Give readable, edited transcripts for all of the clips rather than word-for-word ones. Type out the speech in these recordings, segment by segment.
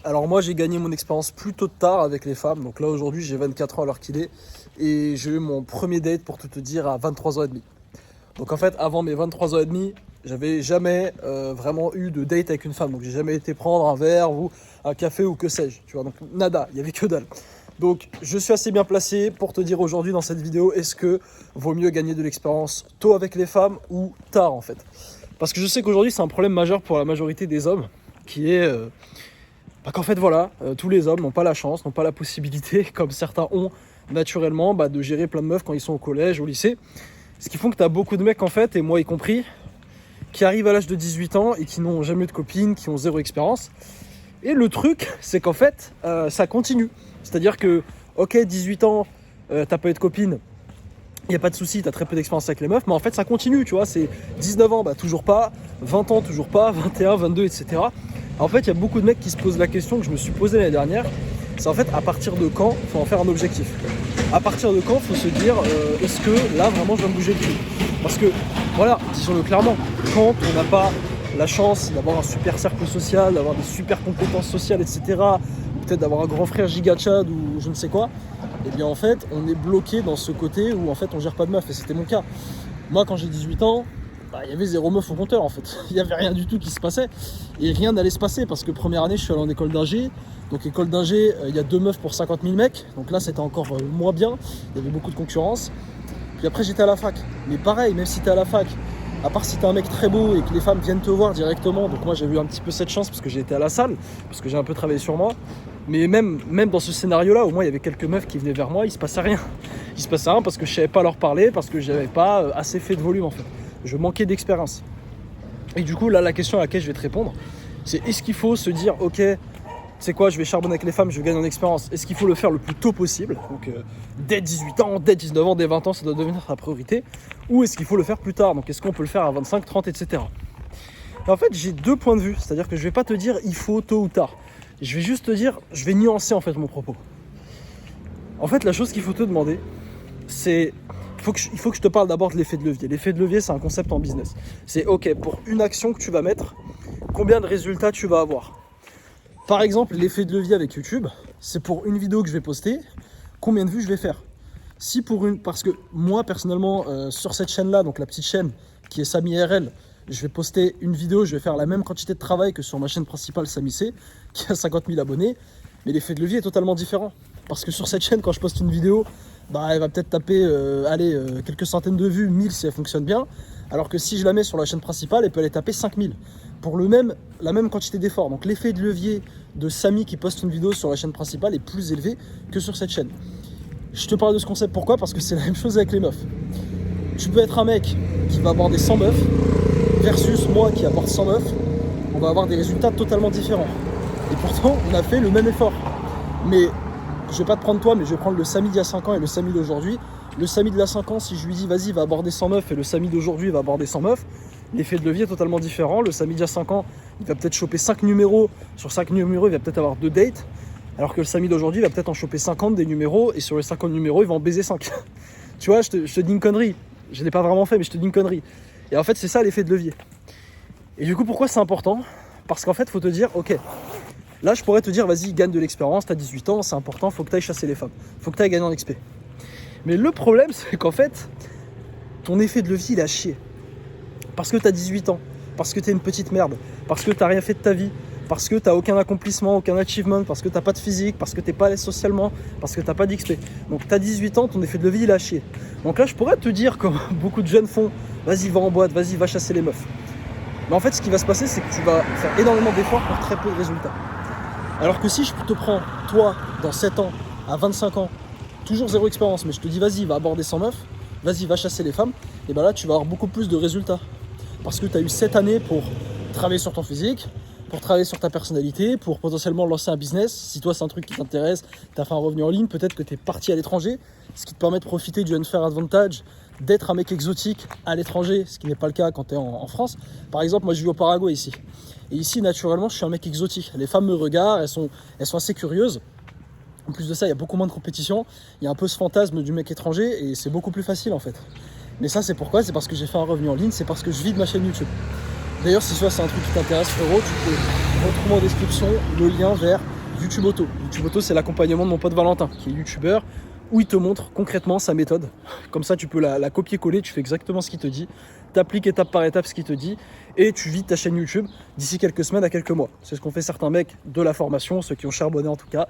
Alors moi j'ai gagné mon expérience plutôt tard avec les femmes, donc là aujourd'hui j'ai 24 ans à l'heure qu'il est, et j'ai eu mon premier date pour tout te dire à 23 ans et demi. Donc en fait avant mes 23 ans et demi, j'avais jamais vraiment eu de date avec une femme, donc j'ai jamais été prendre un verre ou un café ou que sais-je, tu vois, donc nada, il y avait que dalle. Donc je suis assez bien placé pour te dire aujourd'hui dans cette vidéo, est-ce que vaut mieux gagner de l'expérience tôt avec les femmes ou tard en fait. Parce que je sais qu'aujourd'hui c'est un problème majeur pour la majorité des hommes, qui est qu'en fait voilà, tous les hommes n'ont pas la chance, n'ont pas la possibilité, comme certains ont naturellement, de gérer plein de meufs quand ils sont au collège, au lycée. Ce qui font que tu as beaucoup de mecs en fait, et moi y compris, qui arrivent à l'âge de 18 ans et qui n'ont jamais eu de copine, qui ont zéro expérience. Et le truc, c'est qu'en fait, ça continue. C'est-à-dire que, ok, 18 ans, t'as pas eu de copine, il n'y a pas de souci, t'as très peu d'expérience avec les meufs, mais en fait ça continue, tu vois, c'est 19 ans, toujours pas, 20 ans, toujours pas, 21, 22, etc. En fait, il y a beaucoup de mecs qui se posent la question que je me suis posée l'année dernière, c'est en fait à partir de quand il faut en faire un objectif. À partir de quand il faut se dire, est-ce que là vraiment je vais me bouger le cul. Parce que, voilà, disons-le clairement, quand on n'a pas la chance d'avoir un super cercle social, d'avoir des super compétences sociales, etc., ou peut-être d'avoir un grand frère giga Chad ou je ne sais quoi, et bien en fait on est bloqué dans ce côté où en fait on gère pas de meuf, et c'était mon cas. Moi quand j'ai 18 ans, il y avait zéro meuf au compteur en fait, il y avait rien du tout qui se passait, et rien n'allait se passer parce que première année je suis allé en école d'ingé, donc école d'ingé, il y a 2 meufs pour 50 000 mecs, donc là c'était encore moins bien, il y avait beaucoup de concurrence. Puis après j'étais à la fac, mais pareil, même si t'es à la fac, à part si t'es un mec très beau et que les femmes viennent te voir directement, donc moi j'ai eu un petit peu cette chance parce que j'ai été à la salle, parce que j'ai un peu travaillé sur moi, mais même dans ce scénario-là, au moins il y avait quelques meufs qui venaient vers moi, il se passait rien. Il se passait rien parce que je savais pas leur parler, parce que j'avais pas assez fait de volume en fait. Je manquais d'expérience. Et du coup là la question à laquelle je vais te répondre, c'est est-ce qu'il faut se dire ok, c'est quoi, je vais charbonner avec les femmes, je vais gagner en expérience. Est-ce qu'il faut le faire le plus tôt possible, donc dès 18 ans, dès 19 ans, dès 20 ans, ça doit devenir ta priorité. Ou est-ce qu'il faut le faire plus tard, donc est-ce qu'on peut le faire à 25, 30, etc. Et en fait, j'ai deux points de vue, c'est-à-dire que je vais pas te dire il faut tôt ou tard. Je vais juste te dire, je vais nuancer en fait mon propos. En fait, la chose qu'il faut te demander, c'est il faut que je te parle d'abord de l'effet de levier. L'effet de levier, c'est un concept en business. C'est ok, pour une action que tu vas mettre, combien de résultats tu vas avoir. Par exemple, l'effet de levier avec YouTube, c'est pour une vidéo que je vais poster, combien de vues je vais faire. Si pour une, parce que moi personnellement, sur cette chaîne-là, donc la petite chaîne qui est Samy RL, je vais poster une vidéo, je vais faire la même quantité de travail que sur ma chaîne principale Samy C, qui a 50 000 abonnés, mais l'effet de levier est totalement différent. Parce que sur cette chaîne, quand je poste une vidéo, elle va peut-être taper quelques centaines de vues, 1000 si elle fonctionne bien, alors que si je la mets sur la chaîne principale, elle peut aller taper 5000 pour la même quantité d'efforts. Donc l'effet de levier de Samy qui poste une vidéo sur la chaîne principale est plus élevé que sur cette chaîne. Je te parle de ce concept, pourquoi ? Parce que c'est la même chose avec les meufs. Tu peux être un mec qui va aborder 100 meufs versus moi qui aborde 100 meufs, on va avoir des résultats totalement différents. Et pourtant, on a fait le même effort. Mais je vais pas te prendre toi, mais je vais prendre le Samy d'il y a 5 ans et le Samy d'aujourd'hui. Le Samy d'il y a 5 ans, si je lui dis vas-y, va aborder 100 meufs, et le Samy d'aujourd'hui va aborder 100 meufs, l'effet de levier est totalement différent. Le Samy d'il y a 5 ans, il va peut-être choper 5 numéros. Sur 5 numéros, il va peut-être avoir 2 dates. Alors que le Samy d'aujourd'hui, il va peut-être en choper 50 des numéros. Et sur les 50 numéros, il va en baiser 5. Tu vois, je te dis une connerie. Je ne l'ai pas vraiment fait, mais je te dis une connerie. Et en fait, c'est ça l'effet de levier. Et du coup, pourquoi c'est important ? Parce qu'en fait, il faut te dire, ok, là, je pourrais te dire, vas-y, gagne de l'expérience, t'as 18 ans, c'est important, faut que tu ailles chasser les femmes. Faut que tu ailles gagner en XP. Mais le problème, c'est qu'en fait, ton effet de levier, il est à chier. Parce que t'as 18 ans, parce que t'es une petite merde, parce que t'as rien fait de ta vie, parce que t'as aucun accomplissement, aucun achievement, parce que t'as pas de physique, parce que t'es pas à l'aise socialement, parce que t'as pas d'XP. Donc t'as 18 ans, ton effet de levier, il est à chier. Donc là, je pourrais te dire, comme beaucoup de jeunes font, vas-y, va en boîte, vas-y, va chasser les meufs. Mais en fait, ce qui va se passer, c'est que tu vas faire énormément d'efforts pour très peu de résultats. Alors que si je te prends, toi, dans 7 ans, à 25 ans, toujours zéro expérience, mais je te dis, vas-y, va aborder 100 meufs, vas-y, va chasser les femmes, et bien là, tu vas avoir beaucoup plus de résultats. Parce que tu as eu 7 années pour travailler sur ton physique, pour travailler sur ta personnalité, pour potentiellement lancer un business. Si toi, c'est un truc qui t'intéresse, tu as fait un revenu en ligne, peut-être que tu es parti à l'étranger, ce qui te permet de profiter du unfair advantage, d'être un mec exotique à l'étranger, ce qui n'est pas le cas quand tu es en France. Par exemple, moi, je vis au Paraguay ici. Et ici, naturellement, je suis un mec exotique. Les femmes me regardent, elles sont assez curieuses. En plus de ça, il y a beaucoup moins de compétition. Il y a un peu ce fantasme du mec étranger et c'est beaucoup plus facile en fait. Mais ça, c'est pourquoi ? C'est parce que j'ai fait un revenu en ligne, c'est parce que je vis de ma chaîne YouTube. D'ailleurs, si ça c'est un truc qui t'intéresse, frérot, tu peux retrouve en description le lien vers YouTube Auto. YouTube Auto, c'est l'accompagnement de mon pote Valentin, qui est youtubeur, où il te montre concrètement sa méthode. Comme ça, tu peux la copier-coller, tu fais exactement ce qu'il te dit, tu appliques étape par étape ce qu'il te dit, et tu vides ta chaîne YouTube d'ici quelques semaines à quelques mois. C'est ce qu'ont fait certains mecs de la formation, ceux qui ont charbonné en tout cas,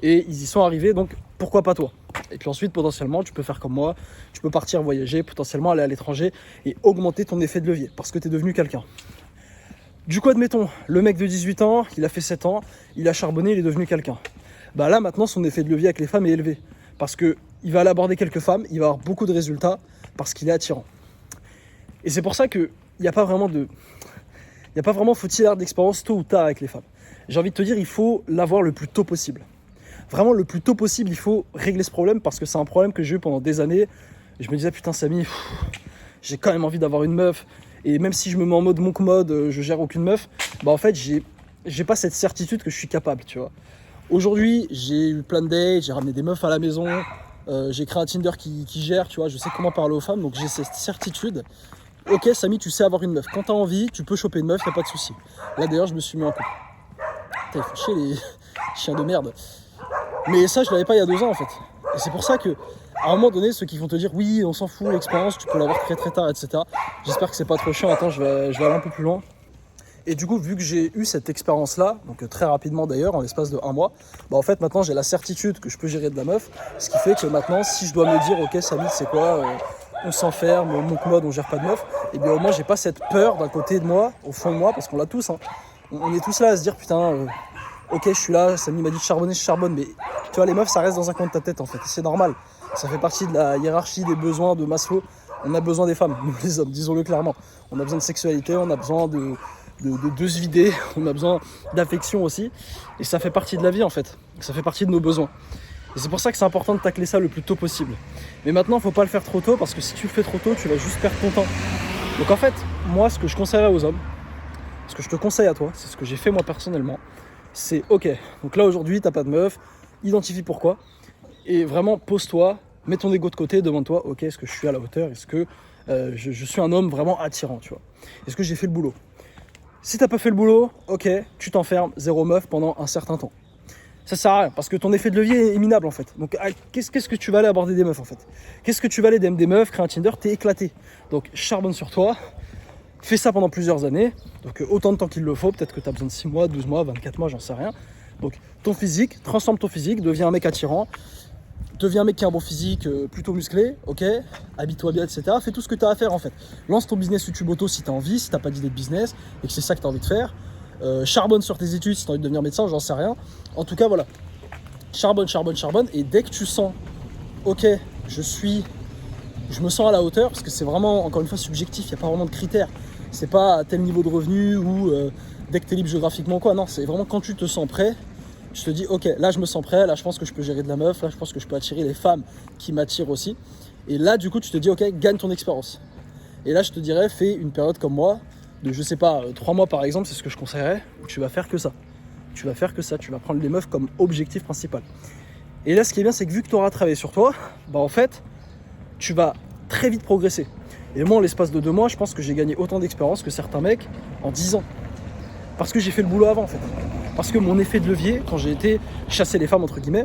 et ils y sont arrivés, donc pourquoi pas toi? Et puis ensuite, potentiellement, tu peux faire comme moi, tu peux partir voyager, potentiellement aller à l'étranger et augmenter ton effet de levier, parce que tu es devenu quelqu'un. Du coup, admettons, le mec de 18 ans, il a fait 7 ans, il a charbonné, il est devenu quelqu'un. Bah là, maintenant, son effet de levier avec les femmes est élevé. Parce qu'il va aller aborder quelques femmes, il va avoir beaucoup de résultats, parce qu'il est attirant. Et c'est pour ça qu'il n'y a pas vraiment faut-il avoir d'expérience tôt ou tard avec les femmes. J'ai envie de te dire, il faut l'avoir le plus tôt possible. Vraiment, le plus tôt possible, il faut régler ce problème, parce que c'est un problème que j'ai eu pendant des années. Je me disais, putain, Samy, j'ai quand même envie d'avoir une meuf. Et même si je me mets en mode monk mode, je gère aucune meuf, bah en fait, j'ai pas cette certitude que je suis capable, tu vois. Aujourd'hui, j'ai eu plein de dates, j'ai ramené des meufs à la maison, j'ai créé un Tinder qui gère, tu vois, je sais comment parler aux femmes, donc j'ai cette certitude. Ok, Samy, tu sais avoir une meuf. Quand t'as envie, tu peux choper une meuf, y'a pas de souci. Là, d'ailleurs, je me suis mis en couple. Putain, il faut chier les chiens de merde. Mais ça, je l'avais pas il y a 2 ans, en fait. Et c'est pour ça que, à un moment donné, ceux qui vont te dire oui, on s'en fout, l'expérience, tu peux l'avoir très très tard, etc. J'espère que c'est pas trop chiant. Attends, je vais aller un peu plus loin. Et du coup, vu que j'ai eu cette expérience-là, donc très rapidement d'ailleurs, en l'espace de 1 mois, bah en fait maintenant j'ai la certitude que je peux gérer de la meuf, ce qui fait que maintenant, si je dois me dire, ok Samy, c'est quoi, on s'enferme, monk mode, on gère pas de meuf, et bien au moins j'ai pas cette peur d'un côté de moi, au fond de moi, parce qu'on l'a tous, hein. On est tous là à se dire, putain, ok je suis là, Samy m'a dit de charbonner, je charbonne, mais tu vois, les meufs ça reste dans un coin de ta tête en fait, c'est normal, ça fait partie de la hiérarchie des besoins de Maslow. On a besoin des femmes, nous les hommes, disons-le clairement. On a besoin de sexualité, on a besoin de se vider, on a besoin d'affection aussi. Et ça fait partie de la vie en fait, ça fait partie de nos besoins. Et c'est pour ça que c'est important de tacler ça le plus tôt possible. Mais maintenant, il ne faut pas le faire trop tôt, parce que si tu le fais trop tôt, tu vas juste perdre ton temps. Donc en fait, moi, ce que je conseillerais aux hommes, ce que je te conseille à toi, c'est ce que j'ai fait moi personnellement, c'est ok, donc là aujourd'hui, t'as pas de meuf, identifie pourquoi, et vraiment pose-toi, mets ton ego de côté, demande-toi, ok, est-ce que je suis à la hauteur, est-ce que je suis un homme vraiment attirant, tu vois, est-ce que j'ai fait le boulot? Si t'as pas fait le boulot, ok, tu t'enfermes, 0 meuf pendant un certain temps. Ça sert à rien, parce que ton effet de levier est minable en fait. Donc qu'est-ce que tu vas aller aborder des meufs en fait? Qu'est-ce que tu vas aller DM des meufs, créer un Tinder, t'es éclaté. Donc charbonne sur toi, fais ça pendant plusieurs années, donc autant de temps qu'il le faut, peut-être que t'as besoin de 6 mois, 12 mois, 24 mois, j'en sais rien. Donc ton physique, transforme ton physique, deviens un mec attirant, deviens un mec qui a un bon physique, plutôt musclé, ok, habille-toi bien, etc. Fais tout ce que tu as à faire en fait. Lance ton business YouTube Auto si tu as envie, si tu n'as pas d'idée de business et que c'est ça que tu as envie de faire. Charbonne sur tes études si tu as envie de devenir médecin, j'en sais rien. En tout cas, voilà. Charbonne, charbonne, charbonne. Et dès que tu sens, ok, je me sens à la hauteur, parce que c'est vraiment, encore une fois, subjectif, il n'y a pas vraiment de critères. C'est pas à tel niveau de revenu ou dès que tu es libre géographiquement, quoi. Non, c'est vraiment quand tu te sens prêt. Je te dis, ok, là je me sens prêt, là je pense que je peux gérer de la meuf, là je pense que je peux attirer les femmes qui m'attirent aussi. Et là du coup tu te dis, ok, gagne ton expérience. Et là je te dirais, fais une période comme moi, de je sais pas, 3 mois par exemple, c'est ce que je conseillerais, où tu vas faire que ça. Tu vas faire que ça, tu vas prendre les meufs comme objectif principal. Et là ce qui est bien, c'est que vu que tu auras travaillé sur toi, bah en fait, tu vas très vite progresser. Et moi en l'espace de 2 mois, je pense que j'ai gagné autant d'expérience que certains mecs en 10 ans. Parce que j'ai fait le boulot avant en fait. Parce que mon effet de levier, quand j'ai été chasser les femmes entre guillemets,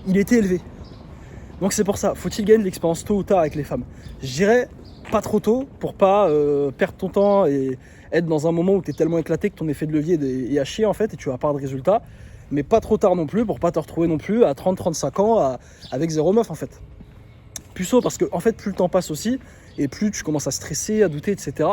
il était élevé. Donc c'est pour ça, faut-il gagner de l'expérience tôt ou tard avec les femmes? Je dirais pas trop tôt pour pas perdre ton temps et être dans un moment où tu es tellement éclaté que ton effet de levier est à chier en fait et tu vas pas de résultat. Mais pas trop tard non plus pour pas te retrouver non plus à 30-35 ans avec 0 meuf en fait. Puceau, parce que en fait plus le temps passe aussi et plus tu commences à stresser, à douter, etc.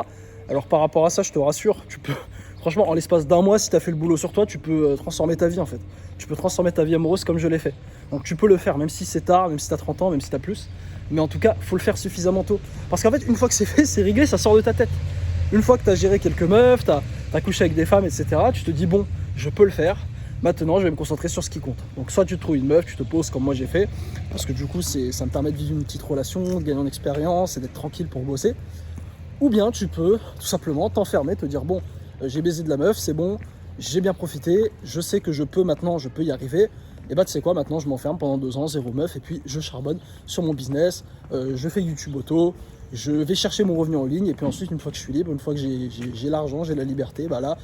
Alors par rapport à ça, je te rassure, tu peux... Franchement, en l'espace d'1 mois, si tu as fait le boulot sur toi, tu peux transformer ta vie en fait. Tu peux transformer ta vie amoureuse comme je l'ai fait. Donc tu peux le faire, même si c'est tard, même si tu as 30 ans, même si tu as plus. Mais en tout cas, il faut le faire suffisamment tôt. Parce qu'en fait, une fois que c'est fait, c'est réglé, ça sort de ta tête. Une fois que tu as géré quelques meufs, tu as couché avec des femmes, etc., tu te dis, bon, je peux le faire. Maintenant, je vais me concentrer sur ce qui compte. Donc soit tu te trouves une meuf, tu te poses comme moi j'ai fait. Parce que du coup, ça me permet de vivre une petite relation, de gagner en expérience et d'être tranquille pour bosser. Ou bien tu peux tout simplement t'enfermer, te dire, bon, j'ai baisé de la meuf, c'est bon, j'ai bien profité, je sais que je peux y arriver, et bah tu sais quoi, maintenant je m'enferme pendant 2 ans, 0 meuf, et puis je charbonne sur mon business, je fais YouTube Auto, je vais chercher mon revenu en ligne, et puis ensuite une fois que je suis libre, une fois que j'ai l'argent, j'ai la liberté, bah là,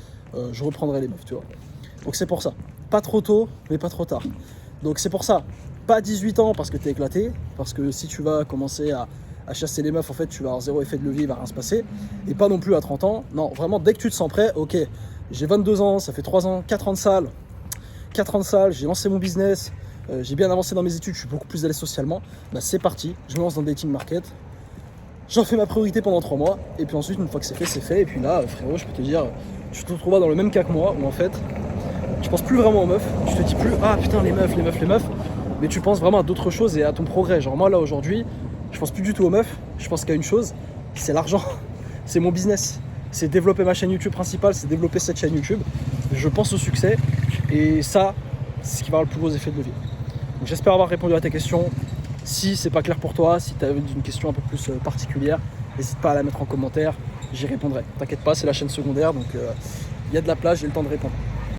je reprendrai les meufs, tu vois. Donc c'est pour ça. Pas trop tôt, mais pas trop tard. Donc c'est pour ça. Pas 18 ans parce que t'es éclaté, parce que si tu vas commencer à chasser les meufs, en fait, tu vas avoir zéro effet de levier, il va rien se passer. Et pas non plus à 30 ans. Non, vraiment, dès que tu te sens prêt, ok, j'ai 22 ans, ça fait 3 ans, 4 ans de salle. 4 ans de salle, j'ai lancé mon business, j'ai bien avancé dans mes études, je suis beaucoup plus à l'aise socialement. Bah, c'est parti, je me lance dans le dating market. J'en fais ma priorité pendant 3 mois, et puis ensuite, une fois que c'est fait, c'est fait. Et puis là, frérot, je peux te dire, tu te retrouveras dans le même cas que moi, où en fait, tu penses plus vraiment aux meufs, tu te dis plus, ah putain, les meufs, mais tu penses vraiment à d'autres choses et à ton progrès. Genre, moi, là, aujourd'hui, je pense plus du tout aux meufs, je pense qu'à une chose, c'est l'argent, c'est mon business. C'est développer ma chaîne YouTube principale, c'est développer cette chaîne YouTube. Je pense au succès, et ça, c'est ce qui va avoir le plus gros effet de levier. Donc, j'espère avoir répondu à ta question. Si c'est pas clair pour toi, si tu as une question un peu plus particulière, n'hésite pas à la mettre en commentaire, j'y répondrai. T'inquiète pas, c'est la chaîne secondaire, donc il y a de la place, j'ai le temps de répondre.